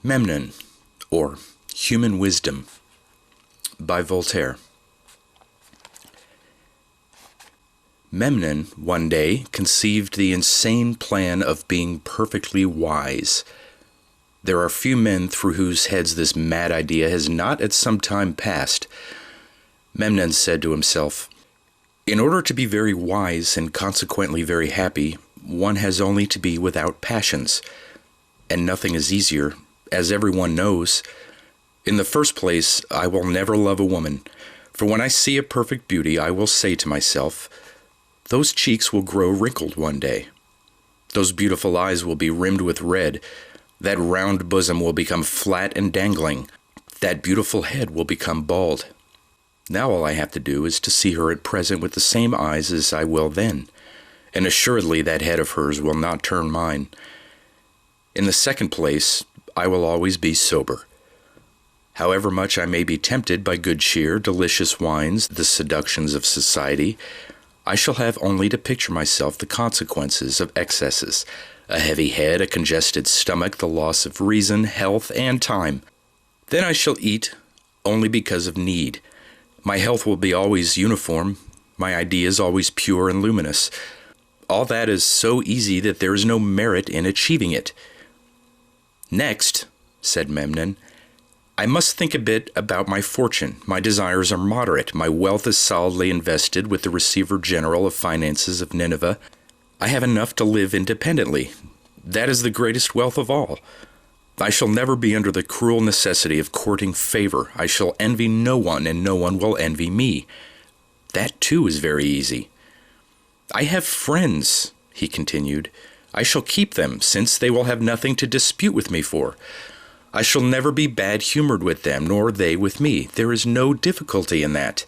Memnon, or Human Wisdom, by Voltaire. Memnon, one day, conceived the insane plan of being perfectly wise. There are few men through whose heads this mad idea has not at some time passed. Memnon said to himself, "In order to be very wise and consequently very happy, one has only to be without passions. And nothing is easier, as everyone knows. In the first place, I will never love a woman, for when I see a perfect beauty, I will say to myself, 'Those cheeks will grow wrinkled one day. Those beautiful eyes will be rimmed with red. That round bosom will become flat and dangling. That beautiful head will become bald. Now all I have to do is to see her at present with the same eyes as I will then, and assuredly that head of hers will not turn mine. In the second place, I will always be sober. However much I may be tempted by good cheer, delicious wines, the seductions of society, I shall have only to picture myself the consequences of excesses, a heavy head, a congested stomach, the loss of reason, health, and time. Then I shall eat only because of need. My health will be always uniform, my ideas always pure and luminous. All that is so easy that there is no merit in achieving it. Next," said Memnon, "I must think a bit about my fortune. My desires are moderate. My wealth is solidly invested with the Receiver General of Finances of Nineveh. I have enough to live independently. That is the greatest wealth of all. I shall never be under the cruel necessity of courting favor. I shall envy no one, and no one will envy me. That, too, is very easy. I have friends," he continued. "I shall keep them, since they will have nothing to dispute with me for. I shall never be bad-humored with them, nor they with me. There is no difficulty in that."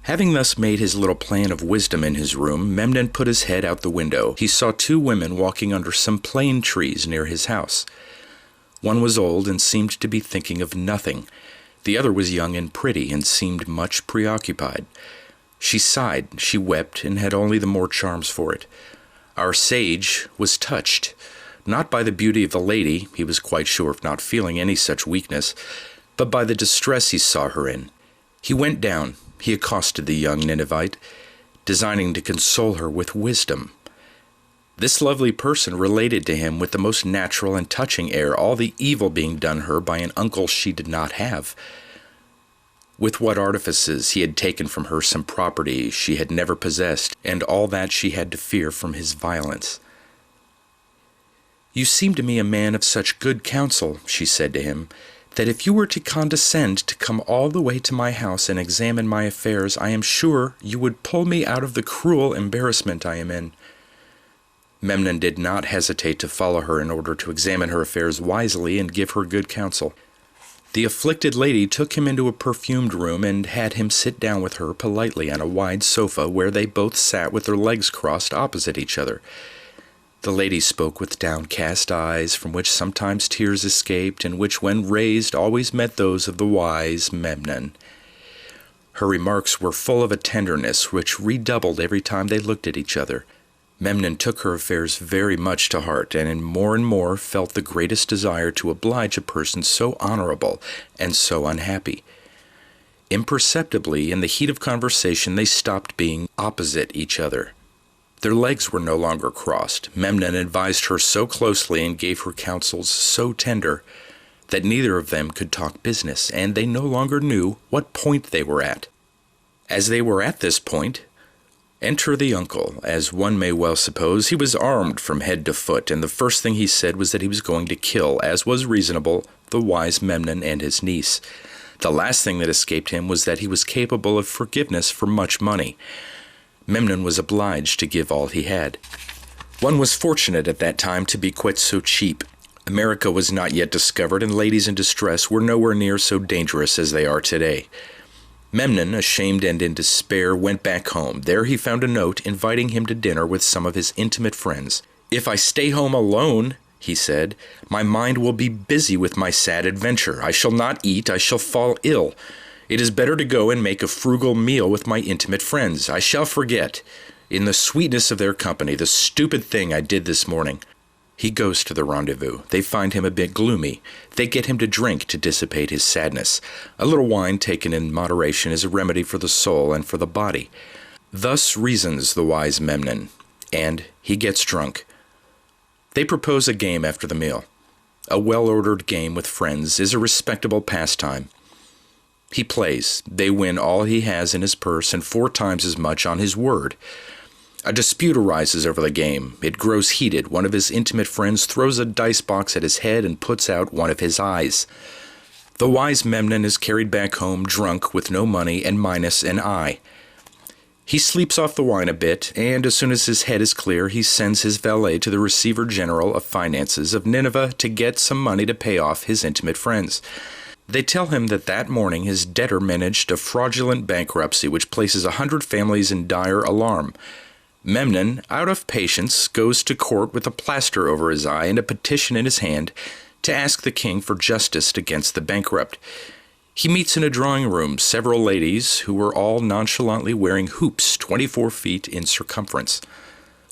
Having thus made his little plan of wisdom in his room, Memnon put his head out the window. He saw two women walking under some plane trees near his house. One was old and seemed to be thinking of nothing. The other was young and pretty and seemed much preoccupied. She sighed, she wept, and had only the more charms for it. Our sage was touched, not by the beauty of the lady, he was quite sure of not feeling any such weakness, but by the distress he saw her in. He went down, he accosted the young Ninevite, designing to console her with wisdom. This lovely person related to him with the most natural and touching air all the evil being done her by an uncle she did not have. With what artifices he had taken from her some property she had never possessed, and all that she had to fear from his violence. "You seem to me a man of such good counsel," she said to him, "that if you were to condescend to come all the way to my house and examine my affairs, I am sure you would pull me out of the cruel embarrassment I am in." Memnon did not hesitate to follow her in order to examine her affairs wisely and give her good counsel. The afflicted lady took him into a perfumed room and had him sit down with her politely on a wide sofa where they both sat with their legs crossed opposite each other. The lady spoke with downcast eyes, from which sometimes tears escaped, and which, when raised, always met those of the wise Memnon. Her remarks were full of a tenderness which redoubled every time they looked at each other. Memnon took her affairs very much to heart, and more felt the greatest desire to oblige a person so honorable and so unhappy. Imperceptibly, in the heat of conversation, they stopped being opposite each other. Their legs were no longer crossed. Memnon advised her so closely and gave her counsels so tender that neither of them could talk business, and they no longer knew what point they were at. As they were at this point, enter the uncle, as one may well suppose. He was armed from head to foot, and the first thing he said was that he was going to kill, as was reasonable, the wise Memnon and his niece. The last thing that escaped him was that he was capable of forgiveness for much money. Memnon was obliged to give all he had. One was fortunate at that time to be quite so cheap. America was not yet discovered, and ladies in distress were nowhere near so dangerous as they are today. Memnon, ashamed and in despair, went back home. There he found a note inviting him to dinner with some of his intimate friends. "If I stay home alone," he said, "my mind will be busy with my sad adventure. I shall not eat, I shall fall ill. It is better to go and make a frugal meal with my intimate friends. I shall forget, in the sweetness of their company, the stupid thing I did this morning." He goes to the rendezvous. They find him a bit gloomy. They get him to drink to dissipate his sadness. A little wine taken in moderation is a remedy for the soul and for the body. Thus reasons the wise Memnon, and he gets drunk. They propose a game after the meal. A well-ordered game with friends is a respectable pastime. He plays. They win all he has in his purse and 4 times as much on his word. A dispute arises over the game. It grows heated. One of his intimate friends throws a dice box at his head and puts out one of his eyes. The wise Memnon is carried back home drunk with no money and minus an eye. He sleeps off the wine a bit, and as soon as his head is clear, he sends his valet to the Receiver General of Finances of Nineveh to get some money to pay off his intimate friends. They tell him that morning his debtor managed a fraudulent bankruptcy which places 100 families in dire alarm. Memnon, out of patience, goes to court with a plaster over his eye and a petition in his hand to ask the king for justice against the bankrupt. He meets in a drawing room several ladies who were all nonchalantly wearing hoops 24 feet in circumference.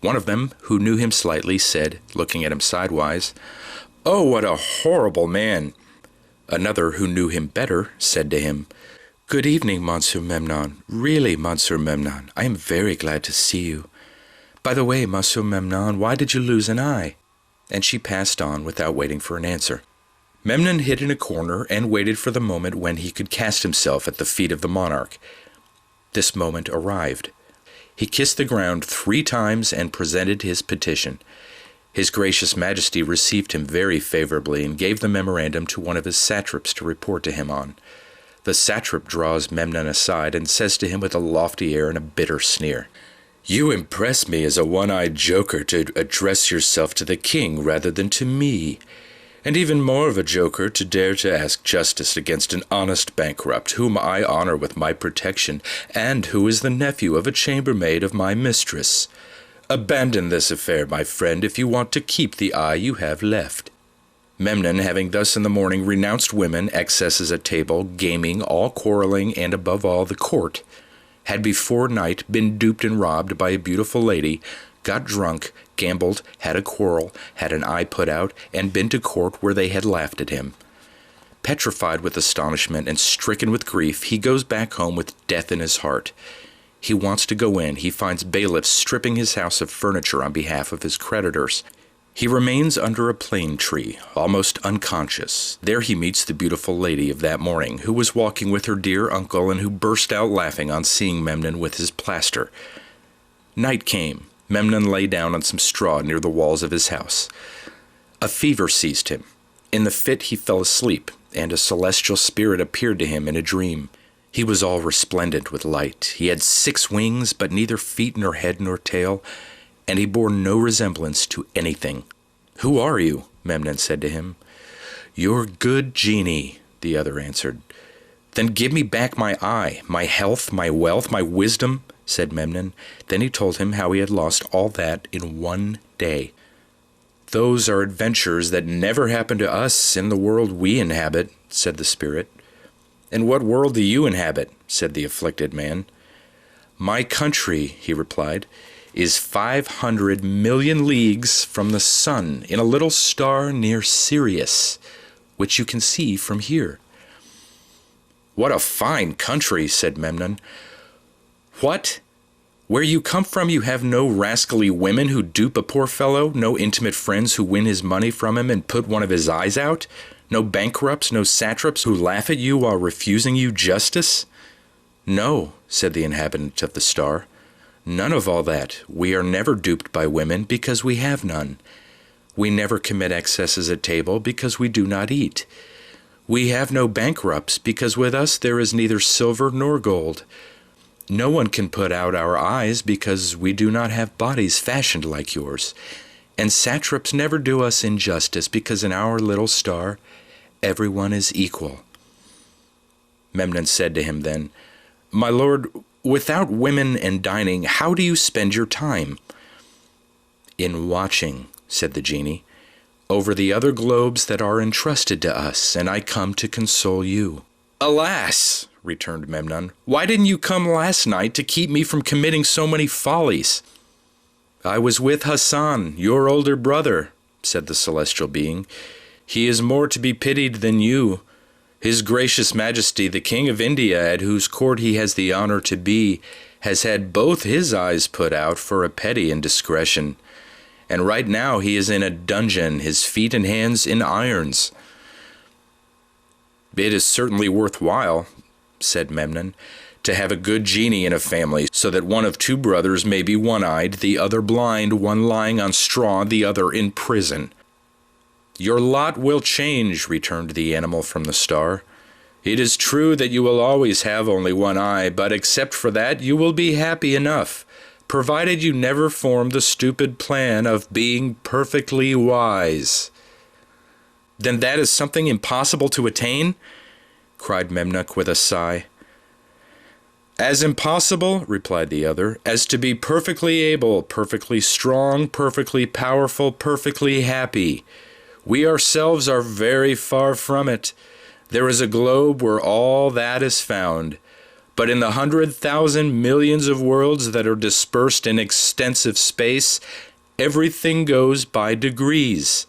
One of them, who knew him slightly, said, looking at him sidewise, "Oh, what a horrible man!" Another, who knew him better, said to him, "Good evening, Monsieur Memnon. Really, Monsieur Memnon, I am very glad to see you. By the way, Monsieur Memnon, why did you lose an eye?" And she passed on without waiting for an answer. Memnon hid in a corner and waited for the moment when he could cast himself at the feet of the monarch. This moment arrived. He kissed the ground 3 times and presented his petition. His gracious majesty received him very favorably and gave the memorandum to one of his satraps to report to him on. The satrap draws Memnon aside and says to him with a lofty air and a bitter sneer, "You impress me as a one-eyed joker to address yourself to the king rather than to me, and even more of a joker to dare to ask justice against an honest bankrupt whom I honor with my protection and who is the nephew of a chambermaid of my mistress. Abandon this affair, my friend, if you want to keep the eye you have left." Memnon, having thus in the morning renounced women, excesses at table, gaming, all quarreling, and above all the court, had before night been duped and robbed by a beautiful lady, got drunk, gambled, had a quarrel, had an eye put out, and been to court where they had laughed at him. Petrified with astonishment and stricken with grief, he goes back home with death in his heart. He wants to go in. He finds bailiffs stripping his house of furniture on behalf of his creditors. He remains under a plane tree, almost unconscious. There he meets the beautiful lady of that morning, who was walking with her dear uncle and who burst out laughing on seeing Memnon with his plaster. Night came. Memnon lay down on some straw near the walls of his house. A fever seized him. In the fit he fell asleep, and a celestial spirit appeared to him in a dream. He was all resplendent with light. He had 6 wings, but neither feet nor head nor tail, and he bore no resemblance to anything. "Who are you?" Memnon said to him. "Your good genie," the other answered. "Then give me back my eye, my health, my wealth, my wisdom," said Memnon. Then he told him how he had lost all that in 1 day. "Those are adventures that never happen to us in the world we inhabit," said the spirit. "And what world do you inhabit?" said the afflicted man. "My country," he replied, "is 500 million leagues from the sun in a little star near Sirius, which you can see from here." "What a fine country," said Memnon. "What? Where you come from you have no rascally women who dupe a poor fellow, no intimate friends who win his money from him and put one of his eyes out, no bankrupts, no satraps who laugh at you while refusing you justice?" "No," said the inhabitant of the star. "None of all that. We are never duped by women because we have none. We never commit excesses at table because we do not eat. We have no bankrupts because with us there is neither silver nor gold. No one can put out our eyes because we do not have bodies fashioned like yours. And satraps never do us injustice because in our little star everyone is equal." Memnon said to him then, "My lord, without women and dining, how do you spend your time?" "In watching," said the genie, "over the other globes that are entrusted to us, and I come to console you." "Alas!" returned Memnon, "why didn't you come last night to keep me from committing so many follies?" "I was with Hassan, your older brother," said the celestial being. "He is more to be pitied than you. His gracious Majesty, the King of India, at whose court he has the honor to be, has had both his eyes put out for a petty indiscretion. And right now he is in a dungeon, his feet and hands in irons." "It is certainly worthwhile," said Memnon, "to have a good genie in a family, so that one of two brothers may be one-eyed, the other blind, one lying on straw, the other in prison." "Your lot will change," returned the animal from the star. "It is true that you will always have only one eye, but except for that you will be happy enough, provided you never form the stupid plan of being perfectly wise." "Then that is something impossible to attain?" cried Memnon with a sigh. "As impossible," replied the other, "as to be perfectly able, perfectly strong, perfectly powerful, perfectly happy. We ourselves are very far from it. There is a globe where all that is found. But in the 100,000 millions of worlds that are dispersed in extensive space, everything goes by degrees.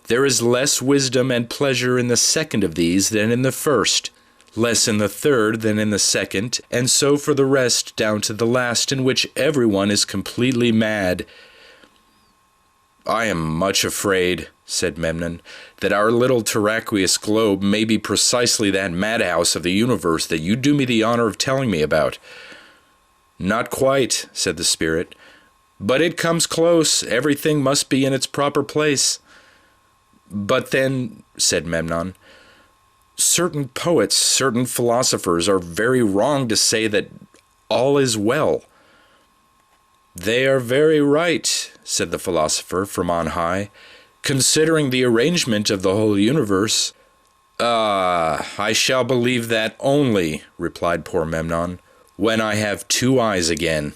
There is less wisdom and pleasure in the second of these than in the first, less in the third than in the second, and so for the rest down to the last, in which everyone is completely mad." "I am much afraid," said Memnon, "that our little terraqueous globe may be precisely that madhouse of the universe that you do me the honor of telling me about." "Not quite," said the spirit, "but it comes close. Everything must be in its proper place." "But then," said Memnon, "certain poets, certain philosophers are very wrong to say that all is well." "They are very right," said the philosopher from on high, "considering the arrangement of the whole universe." "Ah, I shall believe that only," replied poor Memnon, "when I have two eyes again."